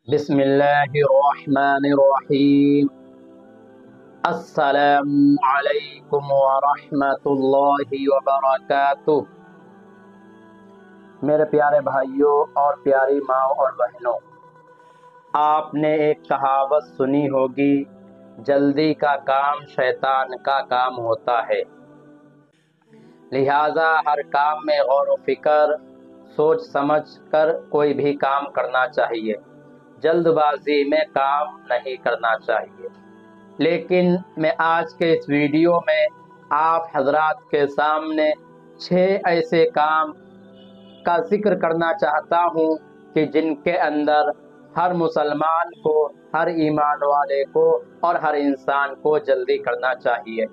بسم اللہ الرحمن الرحیم۔ السلام علیکم ورحمۃ اللہ وبرکاتہ۔ میرے پیارے بھائیوں اور پیاری ماں اور بہنوں، آپ نے ایک کہاوت سنی ہوگی، جلدی کا کام شیطان کا کام ہوتا ہے۔ لہٰذا ہر کام میں غور و فکر، سوچ سمجھ کر کوئی بھی کام کرنا چاہیے، جلد بازی میں کام نہیں کرنا چاہیے۔ لیکن میں آج کے اس ویڈیو میں آپ حضرات کے سامنے 6 ایسے کام کا ذکر کرنا چاہتا ہوں کہ جن کے اندر ہر مسلمان کو، ہر ایمان والے کو اور ہر انسان کو جلدی کرنا چاہیے۔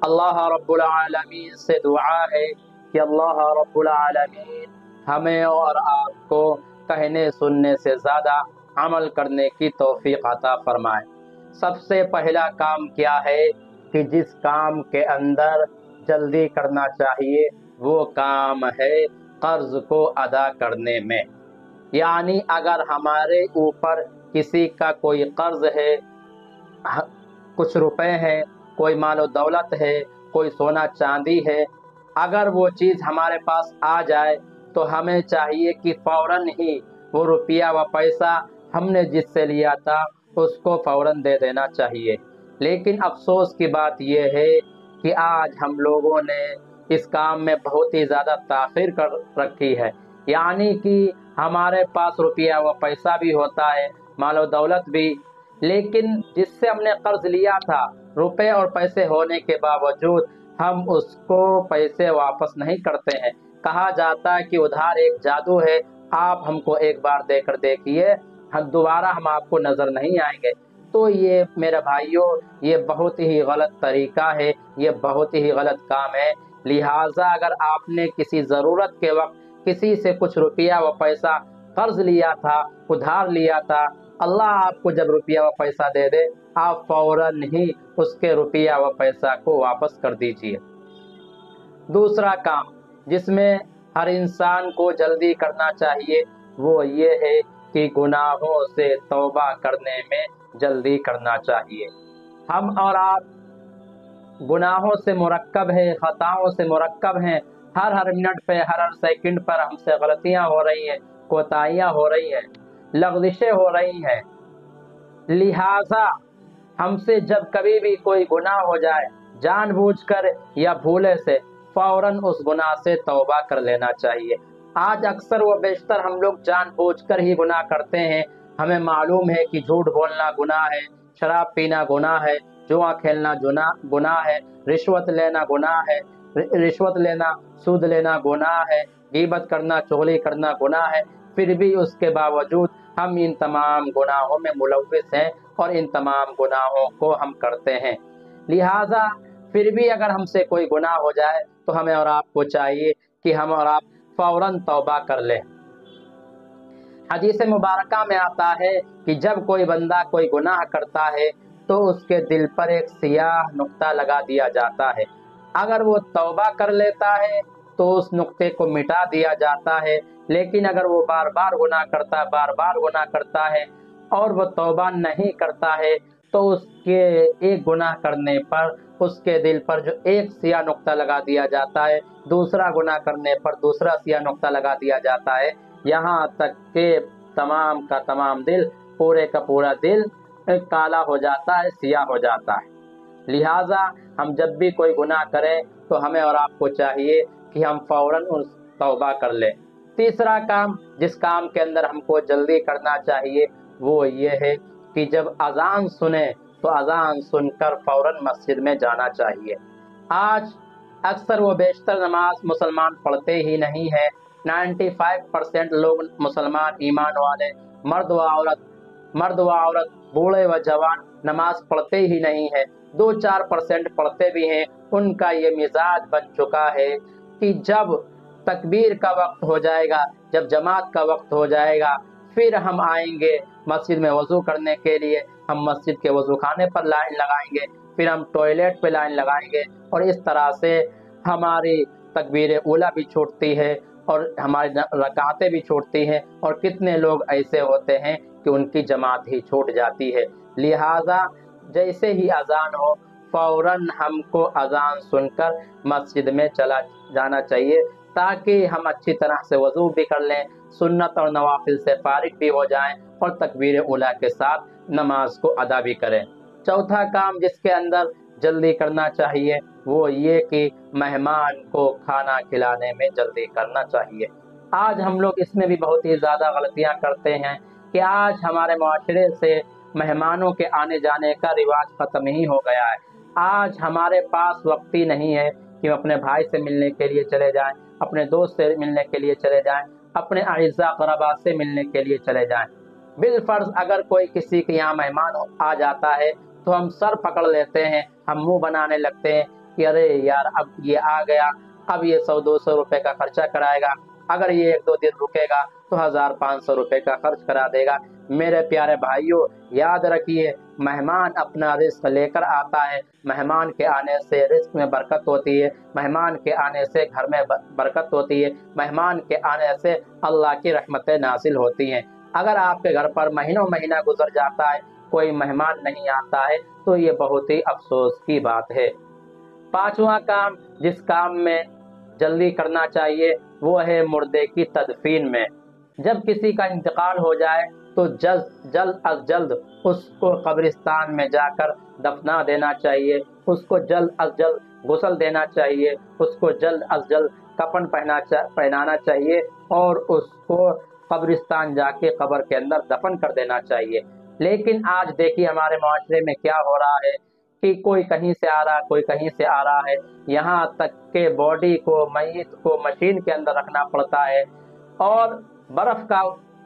اللہ رب العالمین سے دعا ہے کہ اللہ رب العالمین ہمیں اور آپ کو کہنے سننے سے زیادہ عمل کرنے کی توفیق عطا فرمائے۔ سب سے پہلا کام کیا ہے کہ جس کام کے اندر جلدی کرنا چاہیے وہ کام ہے قرض کو ادا کرنے میں۔ یعنی اگر ہمارے اوپر کسی کا کوئی قرض ہے، کچھ روپے ہیں، کوئی مال و دولت ہے، کوئی سونا چاندی ہے، اگر وہ چیز ہمارے پاس آ جائے تو ہمیں چاہیے کہ فوراً ہی وہ روپیہ و پیسہ ہم نے جس سے لیا تھا اس کو فوراً دے دینا چاہیے۔ لیکن افسوس کی بات یہ ہے کہ آج ہم لوگوں نے اس کام میں بہت ہی زیادہ تاخیر کر رکھی ہے۔ یعنی کہ ہمارے پاس روپیہ و پیسہ بھی ہوتا ہے، مال و دولت بھی، لیکن جس سے ہم نے قرض لیا تھا، روپے اور پیسے ہونے کے باوجود ہم اس کو پیسے واپس نہیں کرتے ہیں۔ کہا جاتا ہے کہ ادھار ایک جادو ہے، آپ ہم کو ایک بار دے کر دیکھیے، دوبارہ ہم آپ کو نظر نہیں آئیں گے۔ تو یہ میرے بھائیوں، یہ بہت ہی غلط طریقہ ہے، یہ بہت ہی غلط کام ہے۔ لہٰذا اگر آپ نے کسی ضرورت کے وقت کسی سے کچھ روپیہ و پیسہ قرض لیا تھا، ادھار لیا تھا، اللہ آپ کو جب روپیہ و پیسہ دے دے، آپ فوراً ہی اس کے روپیہ و پیسہ کو واپس کر دیجیے۔ دوسرا کام جس میں ہر انسان کو جلدی کرنا چاہیے وہ یہ ہے کہ گناہوں سے توبہ کرنے میں جلدی کرنا چاہیے۔ ہم اور آپ گناہوں سے مرکب ہیں، خطاؤں سے مرکب ہیں، ہر منٹ پہ، ہر سیکنڈ پر ہم سے غلطیاں ہو رہی ہیں، کوتاہیاں ہو رہی ہیں، لغزشیں ہو رہی ہیں۔ لہٰذا ہم سے جب کبھی بھی کوئی گناہ ہو جائے، جان بوجھ کر یا بھولے سے، فوراً اس گناہ سے توبہ کر لینا چاہیے۔ آج اکثر و بیشتر ہم لوگ جان بوجھ کر ہی گناہ کرتے ہیں۔ ہمیں معلوم ہے کہ جھوٹ بولنا گناہ ہے، شراب پینا گناہ ہے، جوا کھیلنا گناہ ہے، رشوت لینا گناہ ہے، رشوت لینا، سود لینا گناہ ہے، غیبت کرنا، چغلی کرنا گناہ ہے۔ پھر بھی اس کے باوجود ہم ان تمام گناہوں میں ملوث ہیں اور ان تمام گناہوں کو ہم کرتے ہیں۔ لہٰذا پھر بھی اگر ہم سے کوئی گناہ ہو جائے تو ہمیں اور آپ کو چاہیے کہ ہم اور آپ فوراً توبہ کر لیں۔ حدیث مبارکہ میں آتا ہے کہ جب کوئی بندہ کوئی گناہ کرتا ہے تو اس کے دل پر ایک سیاہ نقطہ لگا دیا جاتا ہے۔ اگر وہ توبہ کر لیتا ہے تو اس نقطے کو مٹا دیا جاتا ہے، لیکن اگر وہ بار بار گناہ کرتا ہے اور وہ توبہ نہیں کرتا ہے تو اس کے ایک گناہ کرنے پر اس کے دل پر جو ایک سیاہ نقطہ لگا دیا جاتا ہے، دوسرا گناہ کرنے پر دوسرا سیاہ نقطہ لگا دیا جاتا ہے، یہاں تک کہ تمام کا تمام دل، پورے کا پورا دل کالا ہو جاتا ہے، سیاہ ہو جاتا ہے۔ لہٰذا ہم جب بھی کوئی گناہ کریں تو ہمیں اور آپ کو چاہیے کہ ہم فوراً توبہ کر لیں۔ تیسرا کام جس کام کے اندر ہم کو جلدی کرنا چاہیے وہ یہ ہے کہ جب اذان سنیں تو اذان سن کر فوراً مسجد میں جانا چاہیے۔ آج اکثر و بیشتر نماز مسلمان پڑھتے ہی نہیں ہیں۔ 95% لوگ مسلمان ایمان والے، مرد و عورت، بوڑھے و جوان نماز پڑھتے ہی نہیں ہیں۔ 2-4% پڑھتے بھی ہیں۔ ان کا یہ مزاج بن چکا ہے کہ جب تکبیر کا وقت ہو جائے گا، جب جماعت کا وقت ہو جائے گا، پھر ہم آئیں گے مسجد میں وضو کرنے کے لیے، ہم مسجد کے وضو خانے پر لائن لگائیں گے، پھر ہم ٹوائلٹ پہ لائن لگائیں گے، اور اس طرح سے ہماری تکبیر اولیٰ بھی چھوٹتی ہے اور ہماری رکعتیں بھی چھوٹتی ہیں، اور کتنے لوگ ایسے ہوتے ہیں کہ ان کی جماعت ہی چھوٹ جاتی ہے۔ لہٰذا جیسے ہی اذان ہو فوراً ہم کو اذان سن کر مسجد میں چلا جانا چاہیے، تاکہ ہم اچھی طرح سے وضو بھی کر لیں، سنت اور نوافل سے فارغ بھی ہو جائیں، اور تکبیر اولیٰ کے ساتھ نماز کو ادا بھی کریں۔ چوتھا کام جس کے اندر جلدی کرنا چاہیے وہ یہ کہ مہمان کو کھانا کھلانے میں جلدی کرنا چاہیے۔ آج ہم لوگ اس میں بھی بہت ہی زیادہ غلطیاں کرتے ہیں کہ آج ہمارے معاشرے سے مہمانوں کے آنے جانے کا رواج ختم ہی ہو گیا ہے۔ آج ہمارے پاس وقت ہی نہیں ہے کہ ہم اپنے بھائی سے ملنے کے لیے چلے جائیں، اپنے دوست سے ملنے کے لیے چلے جائیں، اپنے اعزاء قرابا سے ملنے کے لیے چلے جائیں۔ بالفرض اگر کوئی کسی کے یہاں مہمان آ جاتا ہے تو ہم سر پکڑ لیتے ہیں، ہم منہ بنانے لگتے ہیں کہ ارے یار اب یہ آ گیا، اب یہ 100-200 روپے کا خرچہ کرائے گا، اگر یہ 1-2 دن رکے گا تو 1000-500 روپے کا خرچ کرا دے گا۔ میرے پیارے بھائیوں، یاد رکھیے مہمان اپنا رزق لے کر آتا ہے، مہمان کے آنے سے رزق میں برکت ہوتی ہے، مہمان کے آنے سے گھر میں برکت ہوتی ہے، مہمان کے آنے سے اللہ کی رحمتیں نازل ہوتی ہیں۔ اگر آپ کے گھر پر مہینوں مہینہ گزر جاتا ہے، کوئی مہمان نہیں آتا ہے، تو یہ بہت ہی افسوس کی بات ہے۔ پانچواں کام جس کام میں جلدی کرنا چاہیے وہ ہے مردے کی تدفین میں۔ جب کسی کا انتقال ہو جائے تو جلد از جلد اس کو قبرستان میں جا کر دفنا دینا چاہیے، اس کو جلد از جلد غسل دینا چاہیے، اس کو جلد از جلد کفن پہنانا چاہیے، اور اس کو قبرستان جا کے قبر کے اندر دفن کر دینا چاہیے۔ لیکن آج دیکھیے ہمارے معاشرے میں کیا ہو رہا ہے کہ کوئی کہیں سے آ رہا ہے، کوئی کہیں سے آ رہا ہے، یہاں تک کہ باڈی کو، میت کو مشین کے اندر رکھنا پڑتا ہے، اور برف کا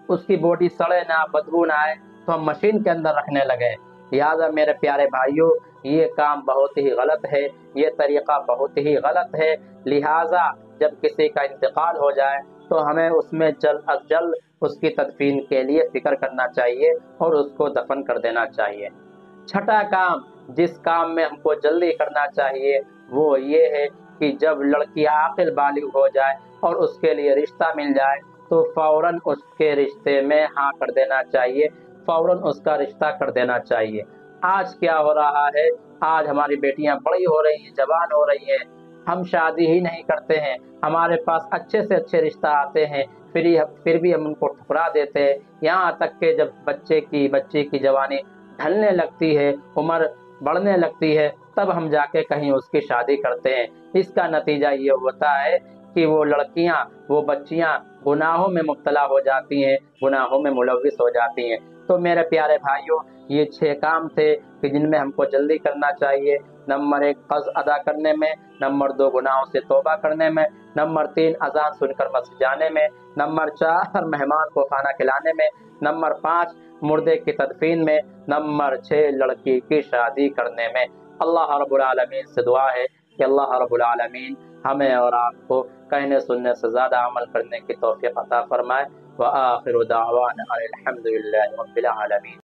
اس کی باڈی سڑے نہ، بدبو نہ آئے تو ہم مشین کے اندر رکھنے لگے۔ لہٰذا میرے پیارے بھائیوں، یہ کام بہت ہی غلط ہے، یہ طریقہ بہت ہی غلط ہے۔ لہٰذا جب کسی کا انتقال ہو جائے تو ہمیں اس میں جلد از جلد اس کی تدفین کے لیے فکر کرنا چاہیے اور اس کو دفن کر دینا چاہیے۔ چھٹا کام جس کام میں ہم کو جلدی کرنا چاہیے وہ یہ ہے کہ جب لڑکی عاقل بالغ ہو جائے اور اس کے لیے رشتہ مل جائے تو فوراً اس کے رشتے میں ہاں کر دینا چاہیے، فوراً اس کا رشتہ کر دینا چاہیے۔ آج کیا ہو رہا ہے، آج ہماری بیٹیاں بڑی ہو رہی ہیں، جوان ہو رہی ہیں، ہم شادی ہی نہیں کرتے ہیں، ہمارے پاس اچھے سے اچھے رشتہ آتے ہیں، پھر بھی ہم ان کو ٹھکرا دیتے ہیں، یہاں تک کہ جب بچے کی جوانی ڈھلنے لگتی ہے، عمر بڑھنے لگتی ہے، تب ہم جا کے کہیں اس کی شادی کرتے ہیں۔ اس کا نتیجہ یہ ہوتا ہے کہ وہ لڑکیاں، وہ بچیاں گناہوں میں مبتلا ہو جاتی ہیں، گناہوں میں ملوث ہو جاتی ہیں۔ تو میرے پیارے بھائیوں، یہ 6 کام تھے کہ جن میں ہم کو جلدی کرنا چاہیے۔ نمبر 1 قرض ادا کرنے میں، نمبر 2 گناہوں سے توبہ کرنے میں، نمبر 3 اذان سن کر مسجد جانے میں، نمبر 4 مہمان کو کھانا کھلانے میں، نمبر 5 مردے کی تدفین میں، نمبر 6 لڑکی کی شادی کرنے میں۔ اللہ رب العالمین سے دعا ہے کہ اللہ رب العالمین ہمیں اور آپ کو کہنے سننے سے زیادہ عمل کرنے کی توفیق عطا فرمائے۔ وآخر دعوانا الحمد للہ رب العالمین۔